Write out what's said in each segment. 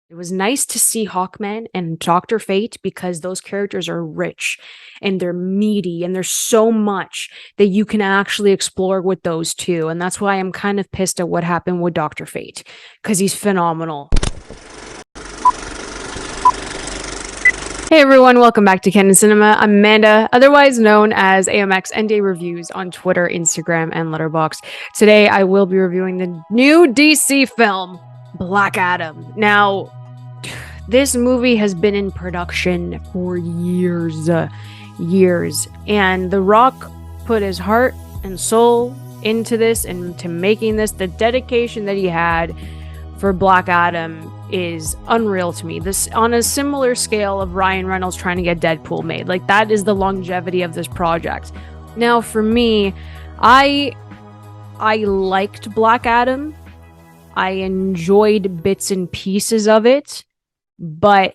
It was nice to see Hawkman and Doctor Fate because those characters are rich and they're meaty and there's so much that you can actually explore with those two. And that's why I'm kind of pissed at what happened with Doctor Fate because he's phenomenal. Hey everyone, welcome back to Candid Cinema. I'm Amanda, otherwise known as AMX ND Reviews on Twitter, Instagram, and Letterboxd. Today I will be reviewing the new DC film, Black Adam. Now, this movie has been in production for years, and The Rock put his heart and soul into this and to making this. The dedication that he had for Black Adam is unreal to me. This on a similar scale of Ryan Reynolds trying to get Deadpool made. Like, that is the longevity of this project. Now, for me, I liked Black Adam. I enjoyed bits and pieces of it, but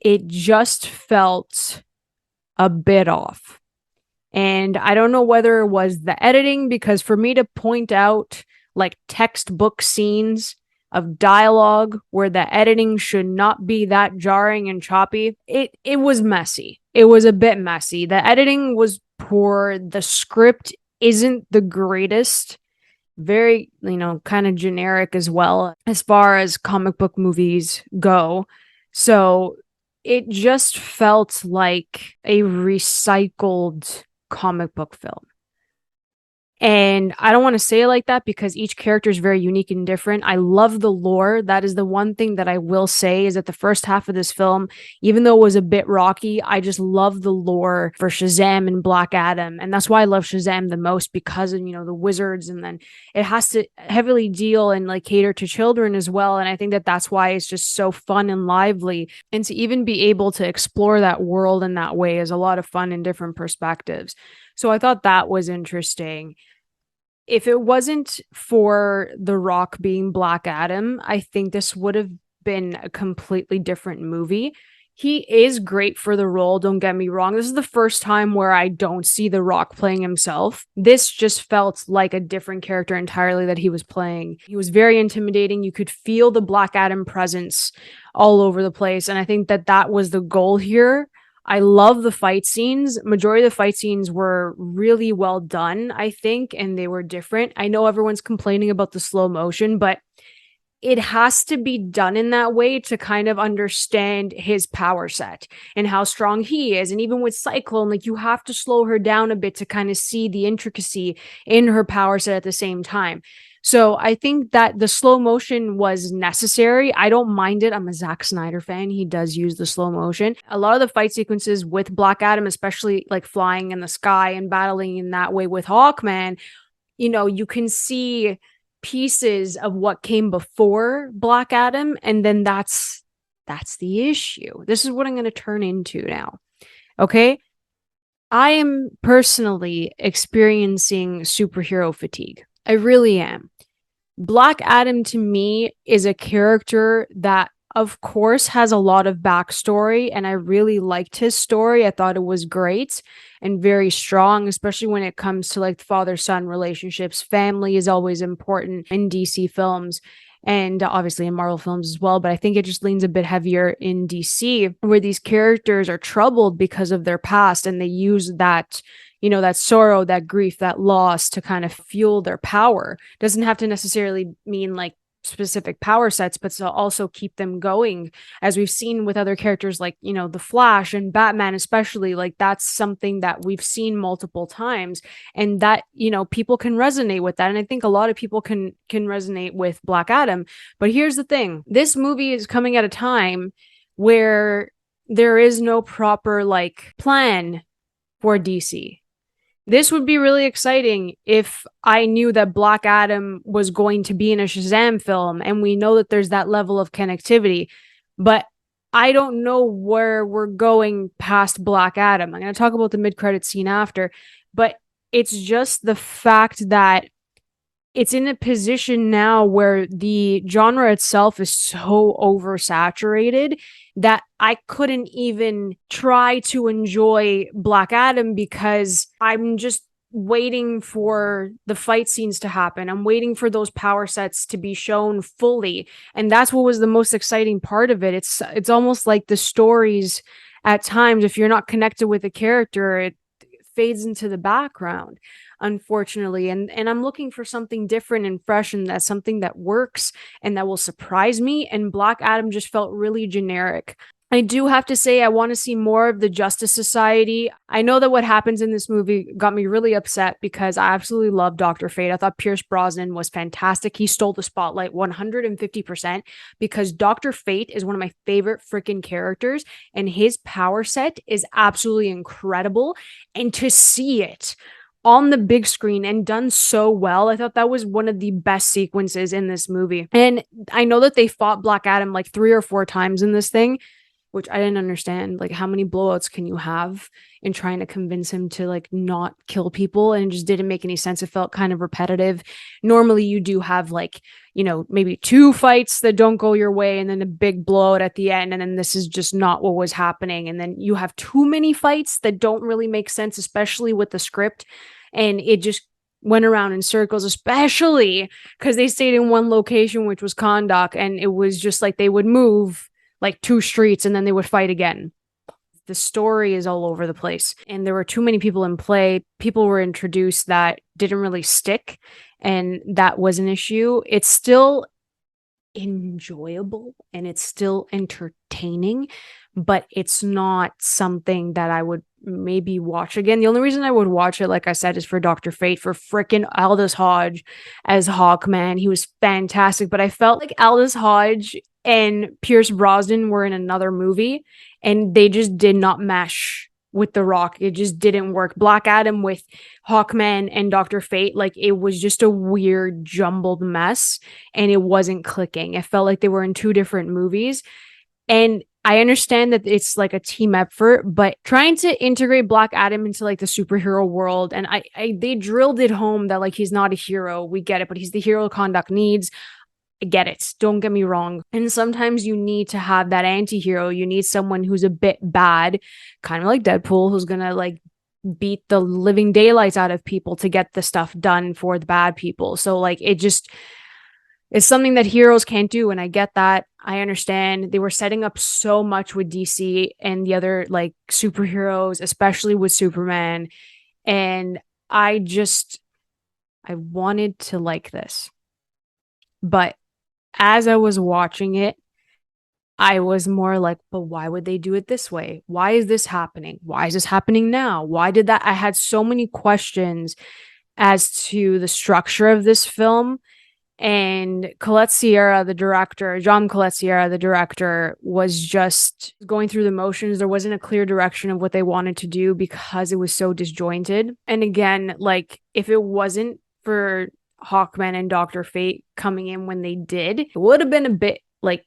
it just felt a bit off. And I don't know whether it was the editing, because for me to point out like textbook scenes of dialogue where the editing should not be that jarring and choppy, it was messy. It was a bit messy. The editing was poor. The script isn't the greatest. Very, kind of generic as well as far as comic book movies go. So it just felt like a recycled comic book film. And I don't want to say it like that because each character is very unique and different. I love the lore. That is the one thing that I will say, is that the first half of this film, even though it was a bit rocky, I just love the lore for Shazam and Black Adam. And that's why I love Shazam the most, because of, the wizards. And then it has to heavily deal and like cater to children as well. And I think that that's why it's just so fun and lively. And to even be able to explore that world in that way is a lot of fun in different perspectives. So I thought that was interesting. If it wasn't for The Rock being Black Adam, I think this would have been a completely different movie. He is great for the role, don't get me wrong. This is the first time where I don't see The Rock playing himself. This just felt like a different character entirely that he was playing. He was very intimidating. You could feel the Black Adam presence all over the place. And I think that that was the goal here. I love the fight scenes. Majority of the fight scenes were really well done, I think, and they were different. I know everyone's complaining about the slow motion, but it has to be done in that way to kind of understand his power set and how strong he is. And even with Cyclone, like, you have to slow her down a bit to kind of see the intricacy in her power set at the same time. So I think that the slow motion was necessary. I don't mind it. I'm a Zack Snyder fan. He does use the slow motion. A lot of the fight sequences with Black Adam, especially like flying in the sky and battling in that way with Hawkman, you can see pieces of what came before Black Adam. And then that's the issue. This is what I'm going to turn into now. Okay. I am personally experiencing superhero fatigue. I really am. Black Adam to me is a character that, of course, has a lot of backstory, and I really liked his story. I thought it was great and very strong, especially when it comes to like father-son relationships. Family is always important in DC films and obviously in Marvel films as well, but I think it just leans a bit heavier in DC, where these characters are troubled because of their past, and they use that that sorrow, that grief, that loss to kind of fuel their power. Doesn't have to necessarily mean like specific power sets, but to also keep them going, as we've seen with other characters like, the Flash and Batman, especially. Like, that's something that we've seen multiple times, and that, people can resonate with that. And I think a lot of people can resonate with Black Adam. But here's the thing. This movie is coming at a time where there is no proper like plan for DC. This would be really exciting if I knew that Black Adam was going to be in a Shazam film, and we know that there's that level of connectivity, but I don't know where we're going past Black Adam. I'm going to talk about the mid-credit scene after, but it's just the fact that it's in a position now where the genre itself is so oversaturated that I couldn't even try to enjoy Black Adam because I'm just waiting for the fight scenes to happen. I'm waiting for those power sets to be shown fully. And that's what was the most exciting part of it. It's almost like the stories at times, if you're not connected with a character, it fades into the background, unfortunately. And I'm looking for something different and fresh, and that's something that works and that will surprise me. And Black Adam just felt really generic. I do have to say, I want to see more of the Justice Society. I know that what happens in this movie got me really upset because I absolutely love Dr. Fate. I thought Pierce Brosnan was fantastic. He stole the spotlight 150% because Dr. Fate is one of my favorite freaking characters, and his power set is absolutely incredible. And to see it on the big screen and done so well, I thought that was one of the best sequences in this movie. And I know that they fought Black Adam like 3 or 4 times in this thing, which I didn't understand. Like, how many blowouts can you have in trying to convince him to like not kill people? And it just didn't make any sense. It felt kind of repetitive. Normally you do have like, you know, maybe 2 fights that don't go your way and then a big blowout at the end. And then this is just not what was happening. And then you have too many fights that don't really make sense, especially with the script. And it just went around in circles, especially because they stayed in one location, which was Kahndaq. And it was just like they would move like 2 streets and then they would fight again. The story is all over the place and there were too many people in play. People were introduced that didn't really stick, and that was an issue. It's still enjoyable and it's still entertaining, but it's not something that I would maybe watch again. The only reason I would watch it, like I said, is for Dr. Fate, for freaking Aldous Hodge as Hawkman. He was fantastic, but I felt like Aldous Hodge and Pierce Brosnan were in another movie and they just did not mesh with The Rock. It just didn't work. Black Adam with Hawkman and Dr. Fate, like it was just a weird jumbled mess and it wasn't clicking. It felt like they were in 2 different movies. And I understand that it's like a team effort, but trying to integrate Black Adam into like the superhero world, and they drilled it home that like he's not a hero. We get it, but he's the hero Kahndaq needs. I get it. Don't get me wrong. And sometimes you need to have that anti-hero. You need someone who's a bit bad, kind of like Deadpool, who's gonna like beat the living daylights out of people to get the stuff done for the bad people. So like it just is something that heroes can't do. And I get that. I understand they were setting up so much with DC and the other like superheroes, especially with Superman. And I wanted to like this. But as I was watching it, I was more like, but why would they do it this way? Why is this happening? Why is this happening now? Why did that? I had so many questions as to the structure of this film. And Colette Sierra, the director, John Colette Sierra, the director, was just going through the motions. There wasn't a clear direction of what they wanted to do because it was so disjointed. And again, like if it wasn't for Hawkman and Dr. Fate coming in when they did, it would have been a bit like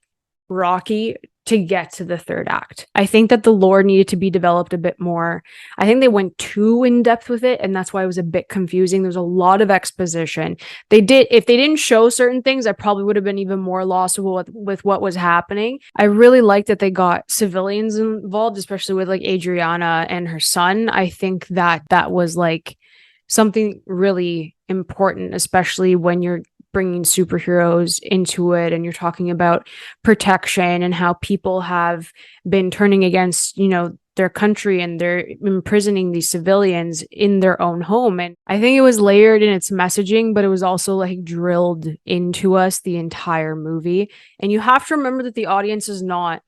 rocky to get to the 3rd act. I think that the lore needed to be developed a bit more. I think they went too in depth with it, and that's why it was a bit confusing. There's a lot of exposition. If they didn't show certain things, I probably would have been even more lost with what was happening. I really like that they got civilians involved, especially with like Adriana and her son. I think that was like something really important, especially when you're bringing superheroes into it and you're talking about protection and how people have been turning against, you know, their country and they're imprisoning these civilians in their own home. And I think it was layered in its messaging, but it was also like drilled into us the entire movie. And you have to remember that the audience is not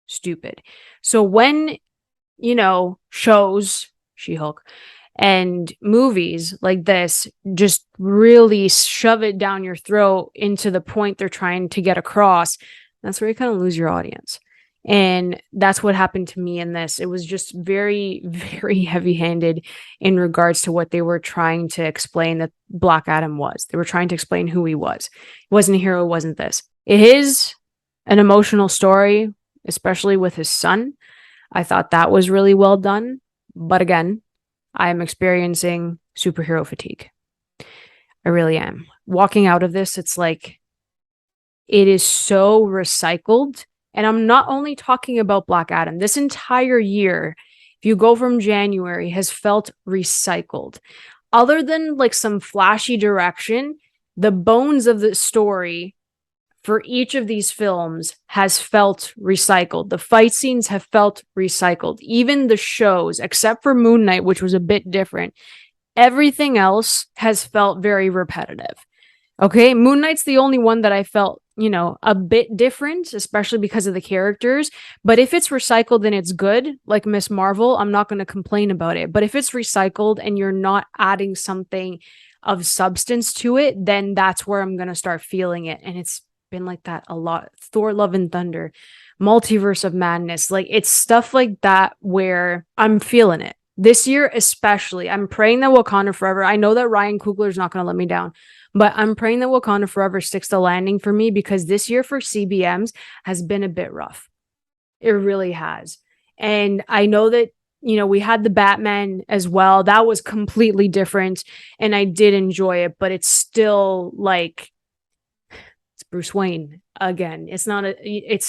stupid. So when, you know, shows She-Hulk and movies like this just really shove it down your throat into the point they're trying to get across, that's where you kind of lose your audience. And that's what happened to me in this. It was just very, very heavy-handed in regards to what they were trying to explain that Black Adam was. They were trying to explain who he was. He wasn't a hero, it wasn't this. It is an emotional story, especially with his son. I thought that was really well done. But again, I'm experiencing superhero fatigue. I really am. Walking out of this, it's like, it is so recycled. And I'm not only talking about Black Adam. This entire year, if you go from January, has felt recycled. other than like some flashy direction, the bones of the story for each of these films has felt recycled. The fight scenes have felt recycled. Even the shows, except for Moon Knight, which was a bit different, everything else has felt very repetitive. Okay, Moon Knight's the only one that I felt, a bit different, especially because of the characters. But if it's recycled and it's good, like Miss Marvel, I'm not going to complain about it. But if it's recycled and you're not adding something of substance to it, then that's where I'm going to start feeling it. And it's been like that a lot. Thor, Love and Thunder, Multiverse of Madness, like it's stuff like that where I'm feeling it. This year, especially, I'm praying that Wakanda Forever. I know that Ryan Coogler is not going to let me down, but I'm praying that Wakanda Forever sticks the landing for me, because this year for CBMs has been a bit rough. It really has. And I know that, we had the Batman as well. That was completely different. And I did enjoy it, but it's still like, it's Bruce Wayne again. It's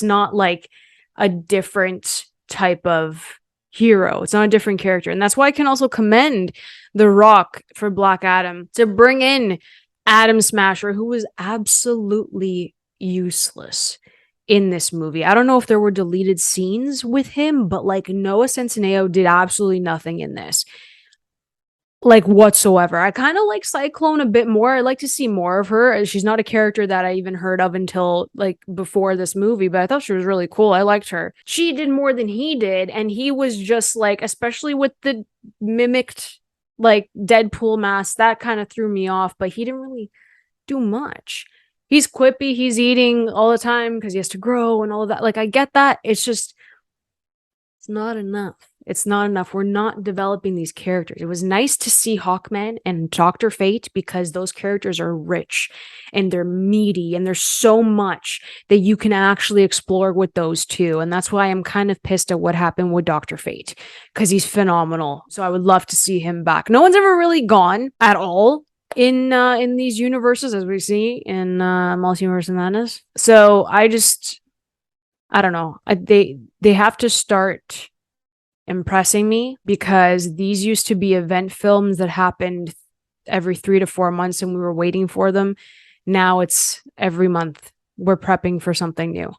not like a different type of hero. It's not a different character. And that's why I can also commend The Rock for Black Adam to bring in Adam Smasher, who was absolutely useless in this movie. I don't know if there were deleted scenes with him, but like Noah Centineo did absolutely nothing in this, like whatsoever. I kind of like Cyclone a bit more. I'd like to see more of her. She's not a character that I even heard of until like before this movie, but I thought she was really cool. I liked her. She did more than he did, and he was just like, especially with the mimicked like Deadpool mask, that kind of threw me off, but he didn't really do much. He's quippy, he's eating all the time because he has to grow and all of that. Like, I get that. It's just, it's not enough. It's not enough. We're not developing these characters. It was nice to see Hawkman and Dr. Fate, because those characters are rich and they're meaty and there's so much that you can actually explore with those two. And that's why I'm kind of pissed at what happened with Dr. Fate, because he's phenomenal. So I would love to see him back. No one's ever really gone at all in these universes, as we see in Multiverse of Madness. So I don't know. They have to start impressing me, because these used to be event films that happened every 3 to 4 months and we were waiting for them. Now it's every month we're prepping for something new.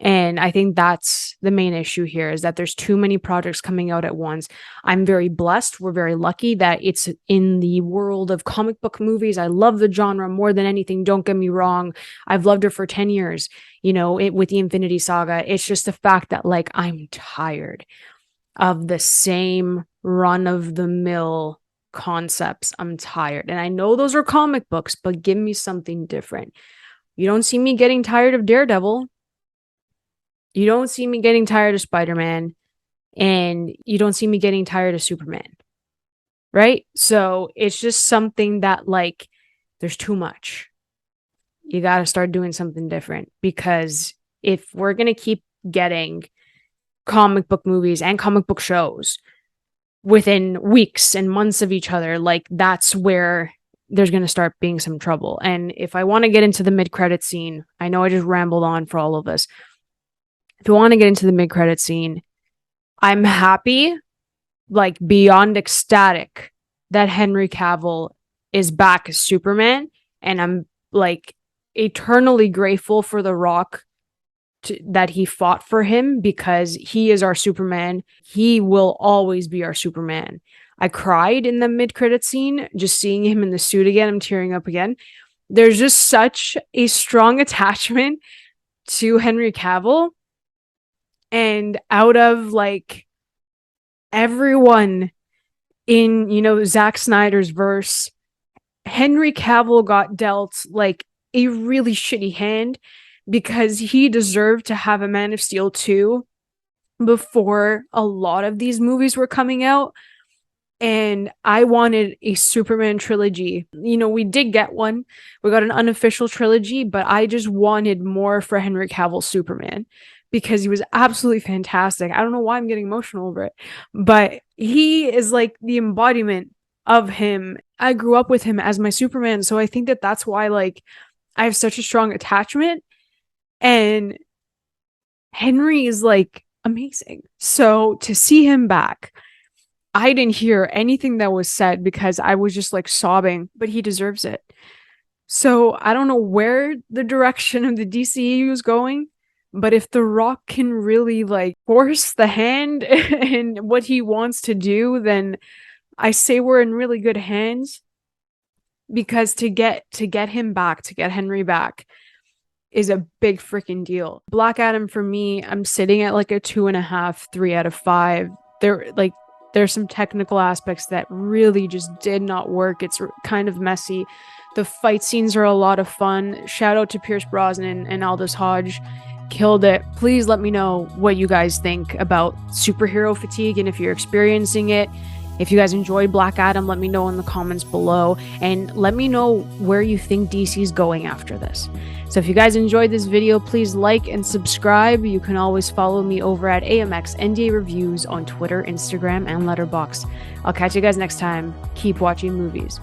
And I think that's the main issue here, is that there's too many projects coming out at once. I'm very blessed. We're very lucky that it's in the world of comic book movies. I love the genre more than anything. Don't get me wrong. I've loved it for 10 years, with the Infinity Saga. It's just the fact that like, I'm tired of the same run-of-the-mill concepts. I'm tired. And I know those are comic books, but give me something different. You don't see me getting tired of Daredevil. You don't see me getting tired of Spider-Man. And you don't see me getting tired of Superman. Right? So it's just something that like, there's too much. You got to start doing something different, because if we're going to keep getting comic book movies and comic book shows within weeks and months of each other, like that's where there's going to start being some trouble. And if I want to get into the mid-credit scene, I know I just rambled on for all of this. If you want to get into the mid-credit scene, I'm happy, like beyond ecstatic, that Henry Cavill is back as Superman. And I'm like eternally grateful for The Rock that he fought for him, because he is our Superman. He will always be our Superman. I cried in the mid-credit scene, just seeing him in the suit again. I'm tearing up again. There's just such a strong attachment to Henry Cavill. And out of like everyone in, Zack Snyder's verse, Henry Cavill got dealt like a really shitty hand, because he deserved to have a Man of Steel 2 before a lot of these movies were coming out. And I wanted a Superman trilogy. We did get one. We got an unofficial trilogy, but I just wanted more for Henry Cavill's Superman, because he was absolutely fantastic. I don't know why I'm getting emotional over it, but he is like the embodiment of him. I grew up with him as my Superman, so I think that that's why like I have such a strong attachment. And Henry is like amazing. So to see him back, I didn't hear anything that was said because I was just like sobbing, but he deserves it. So I don't know where the direction of the DCEU is going, but if The Rock can really like force the hand in what he wants to do, then I say we're in really good hands. Because to get him back, to get Henry back, is a big freaking deal. Black Adam for me, I'm sitting at like a 2.5, 3 out of 5. There's some technical aspects that really just did not work. It's kind of messy. The fight scenes are a lot of fun. Shout out to Pierce Brosnan and Aldous Hodge. Killed it. Please let me know what you guys think about superhero fatigue and if you're experiencing it. If you guys enjoyed Black Adam, let me know in the comments below, and let me know where you think DC's going after this. So if you guys enjoyed this video, please like and subscribe. You can always follow me over at AMX NDA Reviews on Twitter, Instagram, and Letterboxd. I'll catch you guys next time. Keep watching movies.